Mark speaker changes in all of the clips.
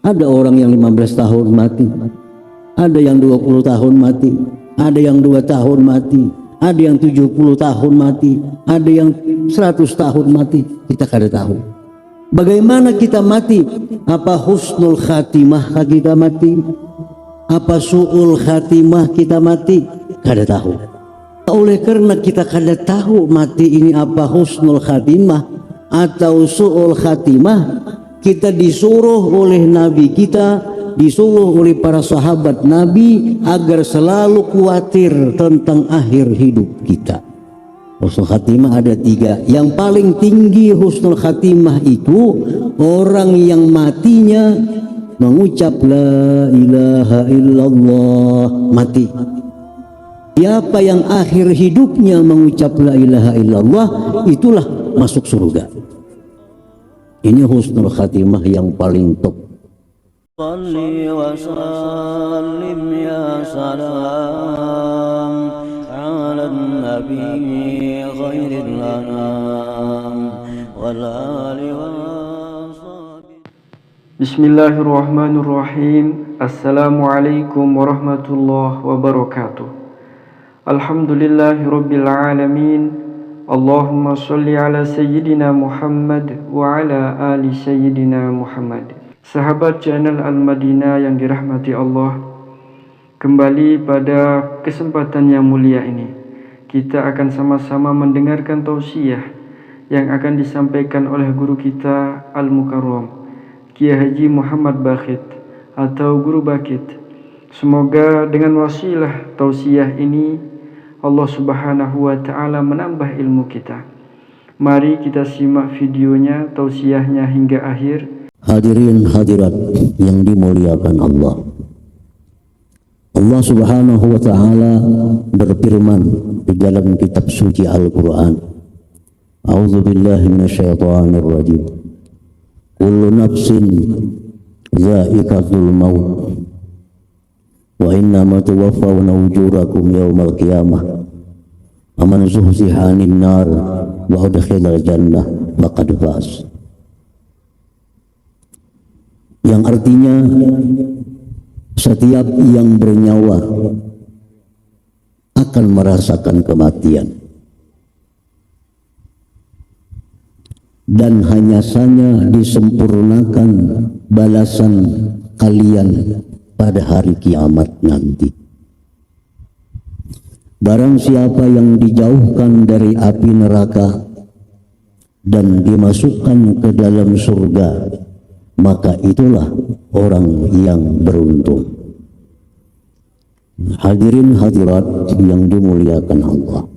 Speaker 1: Ada orang yang 15 tahun mati, ada yang 20 tahun mati, ada yang 2 tahun mati, ada yang 70 tahun mati, ada yang 100 tahun mati. Kita kada tahu bagaimana kita mati. Apa husnul khatimah kita mati, apa su'ul khatimah kita mati, kada tahu. Oleh karena kita kada tahu mati ini apa husnul khatimah atau su'ul khatimah, kita disuruh oleh Nabi kita, disuruh oleh para sahabat Nabi agar selalu khawatir tentang akhir hidup kita. Husnul khatimah ada 3. Yang paling tinggi husnul khatimah itu orang yang matinya mengucap la ilaha illallah, mati. Siapa yang akhir hidupnya mengucap la ilaha illallah, itulah masuk surga. Ini husnul khatimah yang paling top.
Speaker 2: Salli wa sallim ya salam ala nabi khairil anam wal ali wa sahbihi.
Speaker 3: Bismillahirrahmanirrahim. Assalamualaikum warahmatullahi wabarakatuh. Alhamdulillahi rabbil alamin. Allahumma salli ala sayyidina Muhammad wa ala ali sayyidina Muhammad. Sahabat channel Al-Madinah yang dirahmati Allah, kembali pada kesempatan yang mulia ini kita akan sama-sama mendengarkan tausiah yang akan disampaikan oleh guru kita Al-Mukarram Kiai Haji Muhammad Bakhit atau Guru Bakit. Semoga dengan wasilah tausiah ini Allah Subhanahu wa Ta'ala menambah ilmu kita. Mari kita simak videonya, tausiahnya hingga akhir.
Speaker 1: Hadirin hadirat yang dimuliakan Allah. Allah Subhanahu wa Ta'ala berfirman di dalam kitab suci Al-Quran, A'udzu billahi minasyaitonir rajim. Kullu nafsin za'iqatul maut wa innama tuwaffawna ujurakum yawmal qiyamah faman zuhziha 'anil nar wa udkhilal jannah faqad faz. Yang artinya setiap yang bernyawa akan merasakan kematian, dan hanya saja disempurnakan balasan kalian pada hari kiamat nanti. Barang siapa yang dijauhkan dari api neraka dan dimasukkan ke dalam surga, maka itulah orang yang beruntung. Hadirin hadirat yang dimuliakan Allah.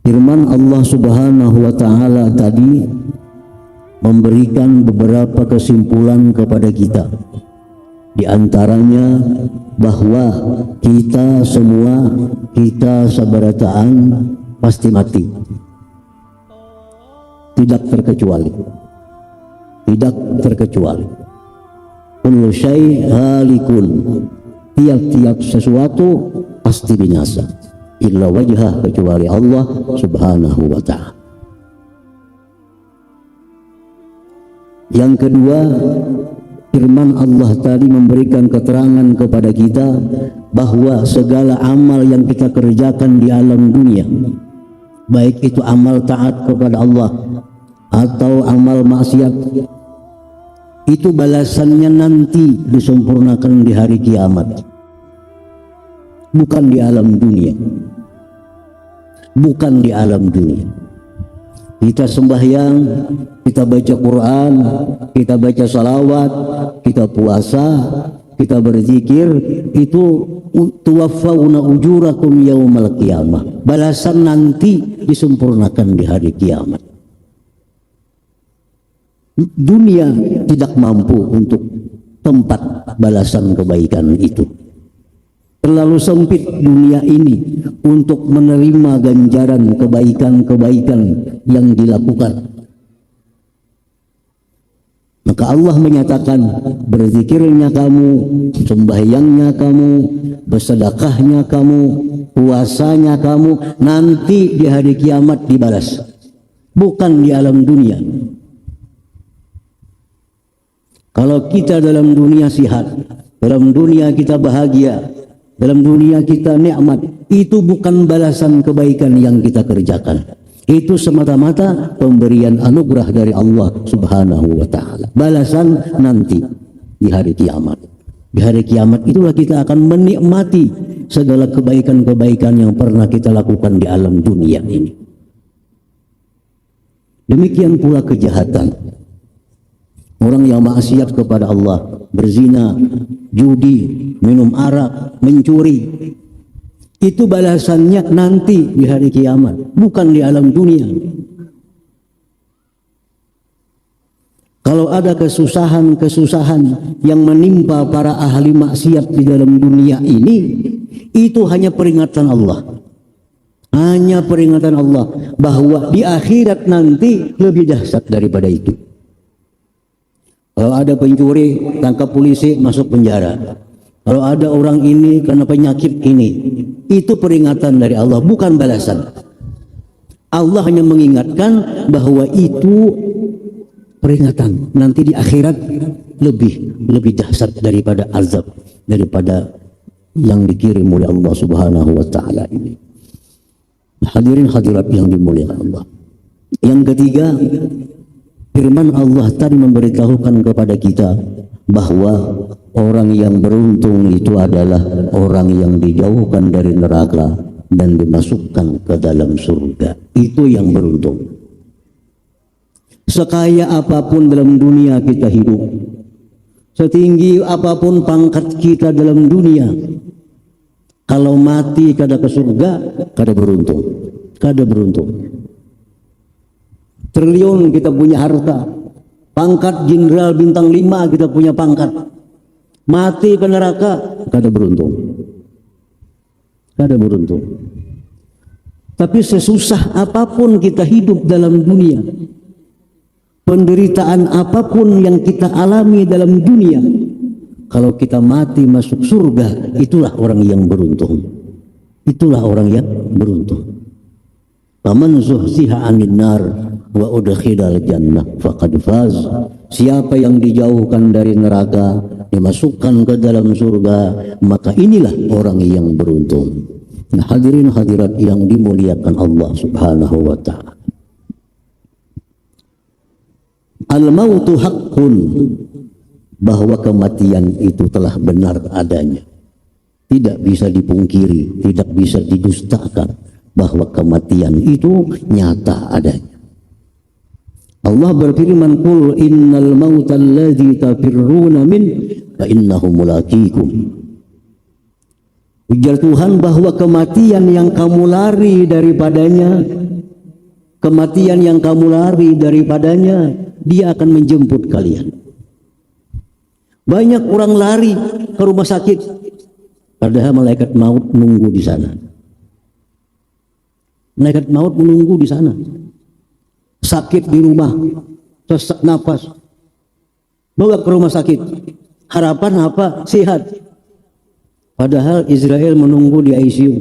Speaker 1: Firman Allah Subhanahu wa Ta'ala tadi memberikan beberapa kesimpulan kepada kita. Di antaranya bahwa kita semua, kita sabarataan pasti mati, tidak terkecuali. Kullu syai' halikun, tiap-tiap sesuatu pasti binasa, illa wajhah, kecuali Allah Subhanahu wa Ta'ala. Yang kedua, firman Allah tadi memberikan keterangan kepada kita bahwa segala amal yang kita kerjakan di alam dunia, baik itu amal taat kepada Allah atau amal maksiat, itu balasannya nanti disempurnakan di hari kiamat, bukan di alam dunia. Bukan di alam dunia. Kita sembahyang, kita baca Quran, kita baca salawat, kita puasa, kita berzikir, itu tuwaffawna ujurakum yaumal qiyamah. Balasan nanti disempurnakan di hari kiamat. Dunia tidak mampu untuk tempat balasan kebaikan itu. Terlalu sempit dunia ini untuk menerima ganjaran kebaikan-kebaikan yang dilakukan. Maka Allah menyatakan, berzikirnya kamu, sembahyangnya kamu, bersedekahnya kamu, puasanya kamu, nanti di hari kiamat dibalas, bukan di alam dunia. Kalau kita dalam dunia sihat, dalam dunia kita bahagia, dalam dunia kita nikmat, itu bukan balasan kebaikan yang kita kerjakan. Itu semata-mata pemberian anugerah dari Allah Subhanahu wa taala. Balasan nanti di hari kiamat. Di hari kiamat itulah kita akan menikmati segala kebaikan-kebaikan yang pernah kita lakukan di alam dunia ini. Demikian pula kejahatan. Orang yang maksiat kepada Allah, berzina, judi, minum arak, mencuri, itu balasannya nanti di hari kiamat, bukan di alam dunia. Kalau ada kesusahan-kesusahan yang menimpa para ahli maksiat di dalam dunia ini, itu hanya peringatan Allah. Hanya peringatan Allah bahwa di akhirat nanti lebih dahsyat daripada itu. Kalau ada pencuri, tangkap polisi, masuk penjara. Kalau ada orang ini karena penyakit ini, itu peringatan dari Allah, bukan balasan. Allah hanya mengingatkan bahwa itu peringatan. Nanti di akhirat lebih dahsyat daripada azab, daripada yang dikirim oleh Allah Subhanahu wa taala ini. Hadirin hadirat yang dimuliakan Allah. Yang ketiga, firman Allah tadi memberitahukan kepada kita bahwa orang yang beruntung itu adalah orang yang dijauhkan dari neraka dan dimasukkan ke dalam surga. Itu yang beruntung. Sekaya apapun dalam dunia kita hidup, setinggi apapun pangkat kita dalam dunia, kalau mati kada ke surga, kada beruntung. Kada beruntung. Triliun kita punya harta, pangkat jenderal bintang 5 kita punya pangkat, mati ke neraka, kada beruntung. Kada beruntung. Tapi sesusah apapun kita hidup dalam dunia, penderitaan apapun yang kita alami dalam dunia, kalau kita mati masuk surga, itulah orang yang beruntung. Itulah orang yang beruntung. Faman zuhziha 'anil nar wa udkhilal jannah faqad faz. Siapa yang dijauhkan dari neraka, dimasukkan ke dalam surga, maka inilah orang yang beruntung. Nah, hadirin hadirat yang dimuliakan Allah Subhanahu wa taala. Al-mautu haqqun, bahwa kematian itu telah benar adanya. Tidak bisa dipungkiri, tidak bisa didustakan bahwa kematian itu nyata adanya. Allah berfirman, "Qul innal mauta alladzi tafirruna min fa innahu mulaqikum." Ujar Tuhan bahwa kematian yang kamu lari daripadanya, kematian yang kamu lari daripadanya, dia akan menjemput kalian. Banyak orang lari ke rumah sakit, padahal malaikat maut menunggu di sana. Malaikat maut menunggu di sana. Sakit di rumah, sesak nafas, bawa ke rumah sakit. Harapan apa? Sehat. Padahal Israel menunggu di ICU.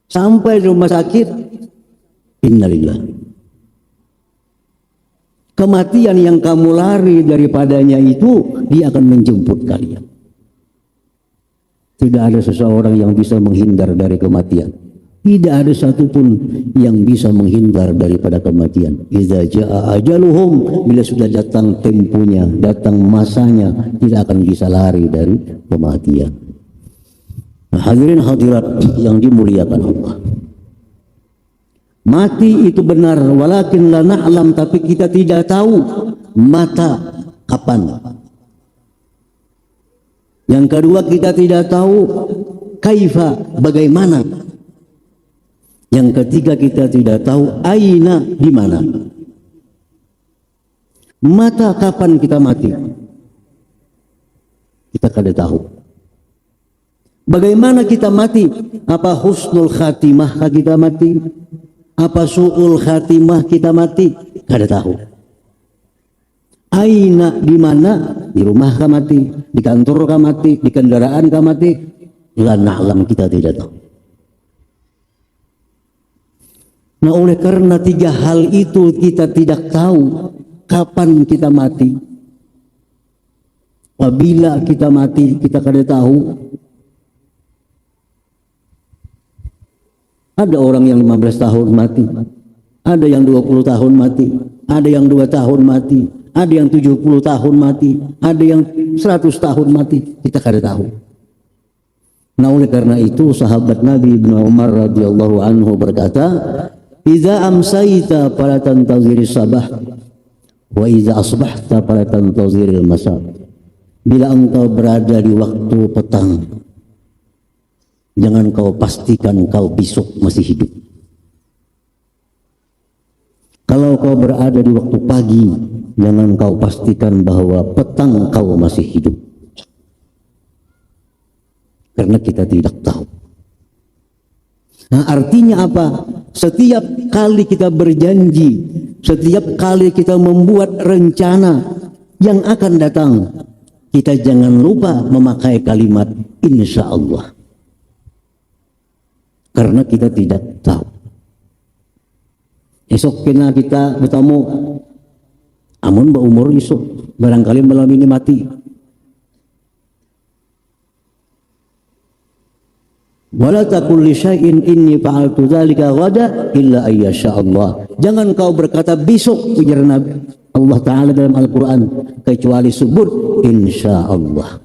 Speaker 1: Sampai di rumah sakit, innalillah. Kematian yang kamu lari daripadanya itu, dia akan menjemput kalian. Tidak ada seseorang yang bisa menghindar dari kematian. Tidak ada satupun yang bisa menghindar daripada kematian. Idza jaa ajaluhum, bila sudah datang temponya, datang masanya, tidak akan bisa lari dari kematian. Nah, hadirin hadirat yang dimuliakan Allah. Mati itu benar, walakin la na'lam, tapi kita tidak tahu mata kapan. Yang kedua, kita tidak tahu kaifa, bagaimana. Yang ketiga, kita tidak tahu aina, di mana. Mata kapan kita mati, kita kada tahu. Bagaimana kita mati? Apa husnul khatimah kita mati? Apa su'ul khatimah kita mati? Kada tahu. Aina, di mana? Di rumah kah mati, di kantor kah mati, di kendaraan kah mati? La na'lam, kita tidak tahu. Nah, oleh karena tiga hal itu kita tidak tahu kapan kita mati, Apabila kita mati, kita kada tahu. Ada orang yang 15 tahun mati, ada yang 20 tahun mati, ada yang 2 tahun mati, ada yang 70 tahun mati, ada yang 100 tahun mati, kita kada tahu. Nah, oleh karena itu sahabat Nabi Ibnu Umar radhiyallahu anhu berkata, "Idza amsayta fala tantaziri sabah, wa idza asbahta fala tantaziri masa." Bila engkau berada di waktu petang, jangan kau pastikan kau besok masih hidup. Kalau kau berada di waktu pagi, jangan kau pastikan bahwa petang kau masih hidup. Karena kita tidak tahu. Nah, artinya apa? Setiap kali kita berjanji, setiap kali kita membuat rencana yang akan datang, kita jangan lupa memakai kalimat insya Allah. Karena kita tidak tahu. Esok kena kita bertemu, amun berumur esok, barangkali malam ini mati. Wala taqul li syai'in inni fa'altu dzalika ghada illa ayyasha Allah. Jangan kau berkata besok, ujar Nabi Allah Ta'ala dalam Al-Quran, kecuali sebut insya Allah.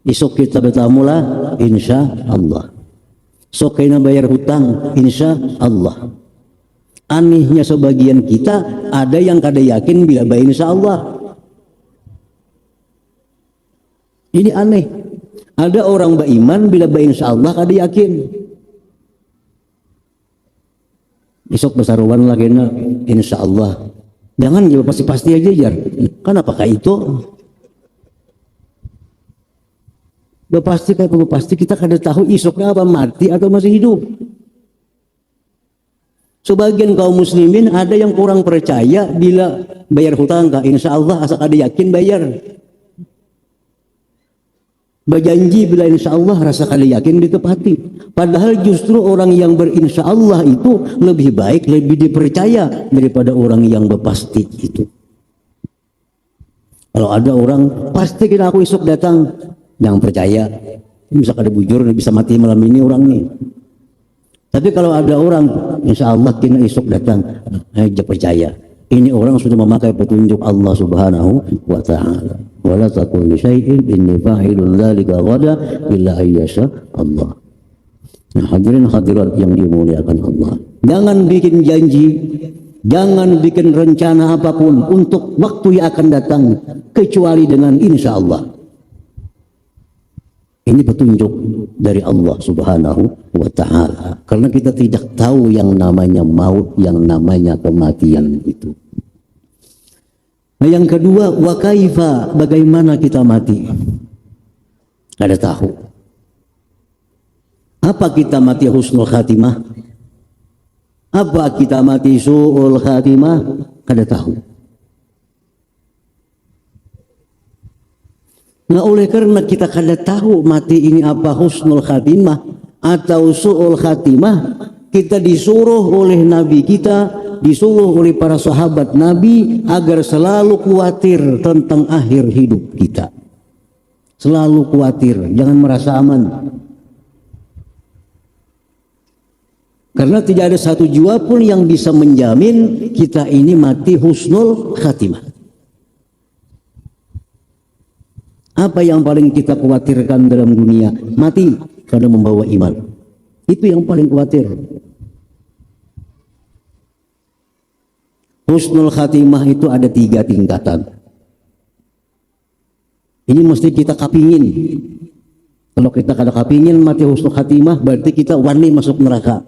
Speaker 1: Esok kita bertemu lah insya Allah. Sok kena bayar hutang insya Allah. Anehnya sebagian kita ada yang kada yakin bila bayar insya Allah. Ini aneh. Ada orang beriman bila bayar insya Allah kada yakin. Esok besaruan lagi na insya Allah. Jangan jawab pasti-pasti aja jar. Kan apakah itu? Pasti kita kada tahu esoknya apa, mati atau masih hidup. Sebagian kaum muslimin ada yang kurang percaya bila bayar hutang, insya Allah asal kada yakin bayar. Berjanji bila insya Allah rasa kada yakin ditepati. Padahal justru orang yang berinsya Allah itu lebih baik, lebih dipercaya daripada orang yang berpasti itu. Kalau ada orang pasti kita aku esok datang, jangan percaya, bisa kada bujur, bisa mati malam ini orang nih. Tapi kalau ada orang insya Allah kena esok datang, jangan percaya. Ini orang sudah memakai petunjuk Allah Subhanahu wa Ta'ala. Wala taqul li syai'in inni fa'ilun dzalika ghada illa ayyasha Allah. Nah, hadirin hadirat yang dimuliakan Allah. Jangan bikin janji, jangan bikin rencana apapun untuk waktu yang akan datang kecuali dengan insya Allah. Ini petunjuk dari Allah Subhanahu wa Ta'ala. Karena kita tidak tahu yang namanya maut, yang namanya kematian itu. Nah, yang kedua, wa kaifa, bagaimana kita mati? Ada tahu. Apa kita mati husnul khatimah? Apa kita mati su'ul khatimah? Ada tahu. Nah, oleh karena kita kada tahu mati ini apa husnul khatimah atau su'ul khatimah, kita disuruh oleh Nabi kita, disuruh oleh para sahabat Nabi agar selalu khawatir tentang akhir hidup kita. Selalu khawatir, jangan merasa aman. Karena tidak ada satu jiwa pun yang bisa menjamin kita ini mati husnul khatimah. Apa yang paling kita khawatirkan dalam dunia? Mati karena membawa iman. Itu yang paling khawatir. Husnul khatimah itu ada 3 tingkatan. Ini mesti kita kapingin. Kalau kita kada kapingin mati husnul khatimah, berarti kita wani masuk neraka.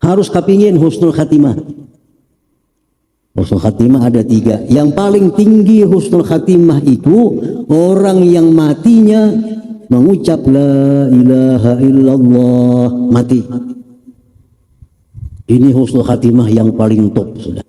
Speaker 1: Harus kapingin husnul khatimah. Husnul khatimah ada 3. Yang paling tinggi husnul khatimah itu orang yang matinya mengucap la ilaha illallah, mati. Ini husnul khatimah yang paling top sudah.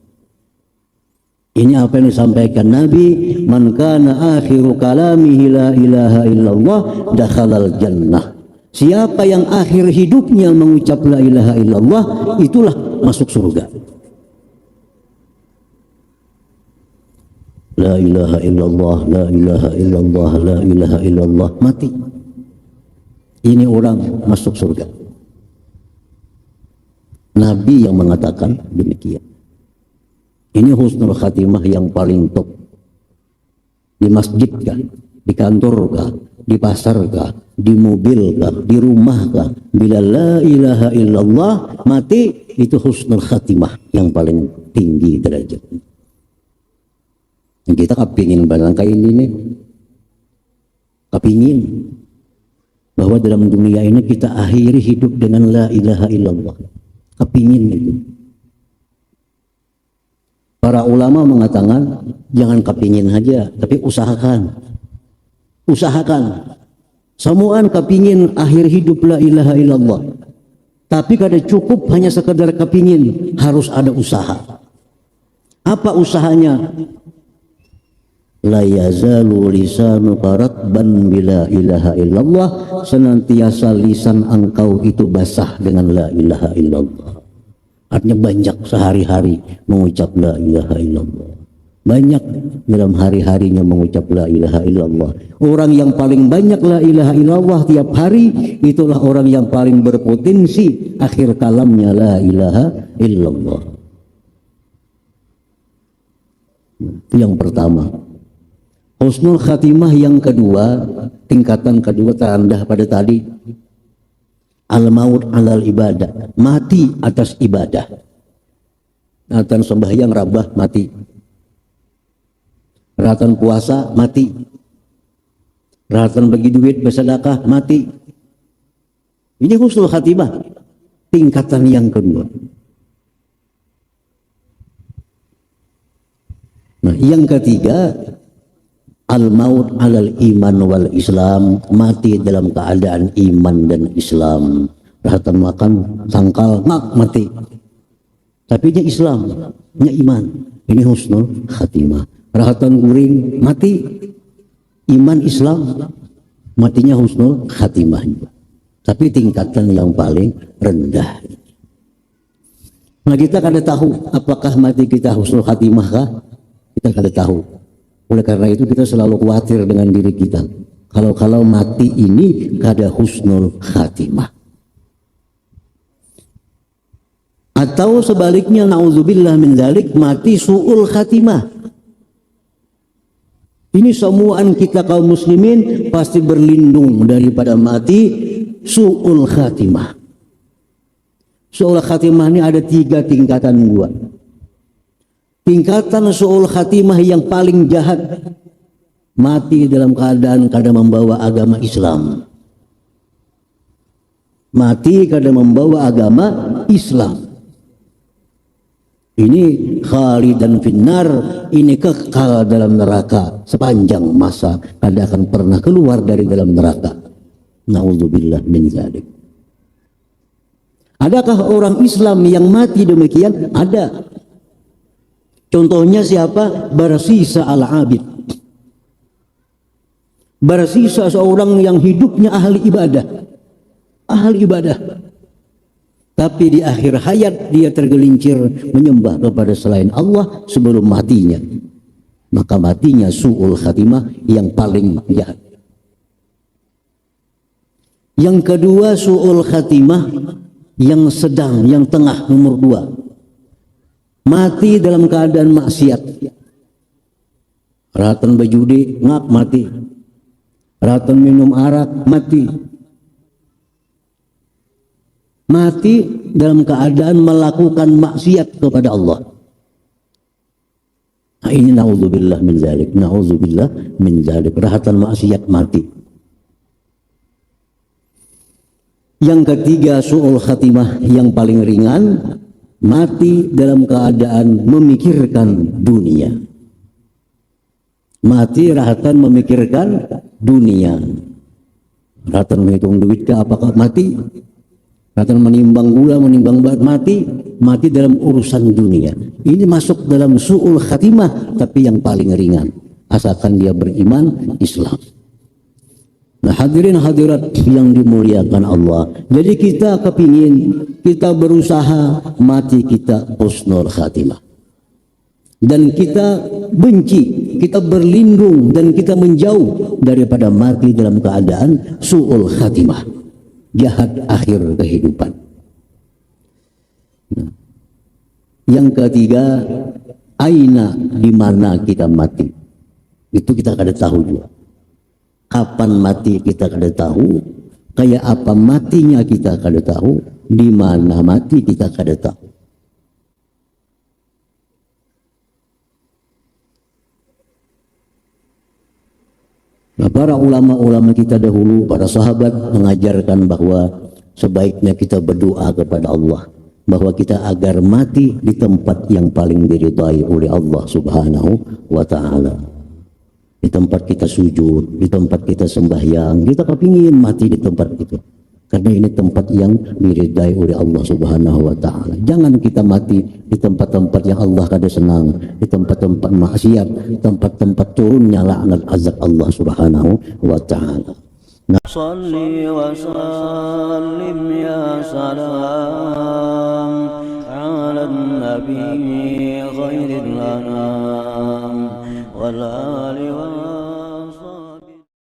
Speaker 1: Ini apa yang disampaikan Nabi, man kana akhiru kalamihi la ilaha illallah dakhalal jannah. Siapa yang akhir hidupnya mengucap la ilaha illallah, itulah masuk surga. La la ilaha illallah, la ilaha illallah, la ilaha illallah, mati. Ini orang masuk surga. Nabi yang mengatakan demikian. Ini husnul khatimah yang paling top. Di masjid kah, di kantor kah, di pasar kah, di mobil kah, di rumah kah, bila la ilaha illallah mati, itu husnul khatimah yang paling tinggi derajat. Kita kepingin barangkali ini nih, kepingin bahwa dalam dunia ini kita akhiri hidup dengan la ilaha illallah. Kepingin itu. Para ulama mengatakan jangan kepingin aja, tapi usahakan. Usahakan. Semuaan kepingin akhir hidup la ilaha illallah. Tapi kada cukup hanya sekedar kepingin, harus ada usaha. Apa usahanya? La yazalu lisanuka ratban bila ilaha illallah, senantiasa lisan engkau itu basah dengan la ilaha illallah. Artinya banyak sehari-hari mengucap la ilaha illallah. Banyak dalam hari-harinya mengucap la ilaha illallah. Orang yang paling banyak la ilaha illallah tiap hari, itulah orang yang paling berpotensi akhir kalamnya la ilaha illallah. Itu yang pertama. Husnul khatimah yang kedua, tingkatan kedua terendah pada tadi, al-maut alal ibadah, mati atas ibadah. Ratan sembahyang rabah mati, ratan puasa mati, ratan bagi duit bersedekah mati. Ini husnul khatimah, tingkatan yang kedua. Nah, yang ketiga, al-maut alal iman wal islam, mati dalam keadaan iman dan Islam. Rahatan makan sangkal mati, tapi dia Islam, dia iman. Ini husnul khatimah. Rahatan guring mati, iman Islam, matinya husnul khatimah. Tapi tingkatan yang paling rendah. Nah, kita kada tahu apakah mati kita husnul khatimah kah? Kita kada tahu. Oleh karena itu kita selalu khawatir dengan diri kita. Kalau mati ini kada husnul khatimah. Atau sebaliknya, na'udzubillah min dzalik, mati su'ul khatimah. Ini semuaan kita kaum muslimin pasti berlindung daripada mati su'ul khatimah. Su'ul khatimah ini ada 3 tingkatan gua. Tingkatan su'ul khatimah yang paling jahat, mati dalam keadaan kada membawa agama Islam. Mati kada membawa agama Islam. Ini khalidan finnar, ini kekal dalam neraka sepanjang masa, kada akan pernah keluar dari dalam neraka. Na'udzubillah min dzalik. Adakah orang Islam yang mati demikian? Ada. Contohnya siapa? Barsisa al-Abid. Barsisa seorang yang hidupnya ahli ibadah. Ahli ibadah. Tapi di akhir hayat dia tergelincir menyembah kepada selain Allah sebelum matinya. Maka matinya su'ul khatimah yang paling jahat. Yang kedua su'ul khatimah yang sedang, yang tengah, nomor 2. Mati dalam keadaan maksiat. Ratan berjudi, mati. Ratan minum arak, mati. Mati dalam keadaan melakukan maksiat kepada Allah. Nah, ini na'udzubillah min dzalik. Na'udzubillah min dzalik. Rahatan maksiat mati. Yang ketiga su'ul khatimah yang paling ringan, mati dalam keadaan memikirkan dunia. Mati rahatan memikirkan dunia. Rahatan menghitung duit ke apakah mati? Rahatan menimbang gula, menimbang bat, mati dalam urusan dunia. Ini masuk dalam su'ul khatimah, tapi yang paling ringan. Asalkan dia beriman Islam. Nah, hadirin hadirat yang dimuliakan Allah. Jadi kita kepingin, kita berusaha mati kita husnul khatimah. Dan kita benci kita berlindung dan kita menjauh daripada mati dalam keadaan su'ul khatimah, jahat akhir kehidupan. Nah, yang ketiga, aina, di mana kita mati. Itu kita kada tahu juga. Kapan mati kita kada tahu, kayak apa matinya kita kada tahu, di mana mati kita kada tahu. Nah, para ulama-ulama kita dahulu, para sahabat mengajarkan bahwa sebaiknya kita berdoa kepada Allah, bahwa kita agar mati di tempat yang paling diridai oleh Allah Subhanahu wa ta'ala. Di tempat kita sujud, di tempat kita sembahyang, kita kepingin mati di tempat itu. Karena ini tempat yang diridai oleh Allah Subhanahu wa ta'ala. Jangan kita mati di tempat-tempat yang Allah kada senang, di tempat-tempat maksiat, tempat-tempat turunnya laknat azab Allah Subhanahu wa ta'ala.
Speaker 2: صلي وسلم يا سلام على النبي خير الأنام والآل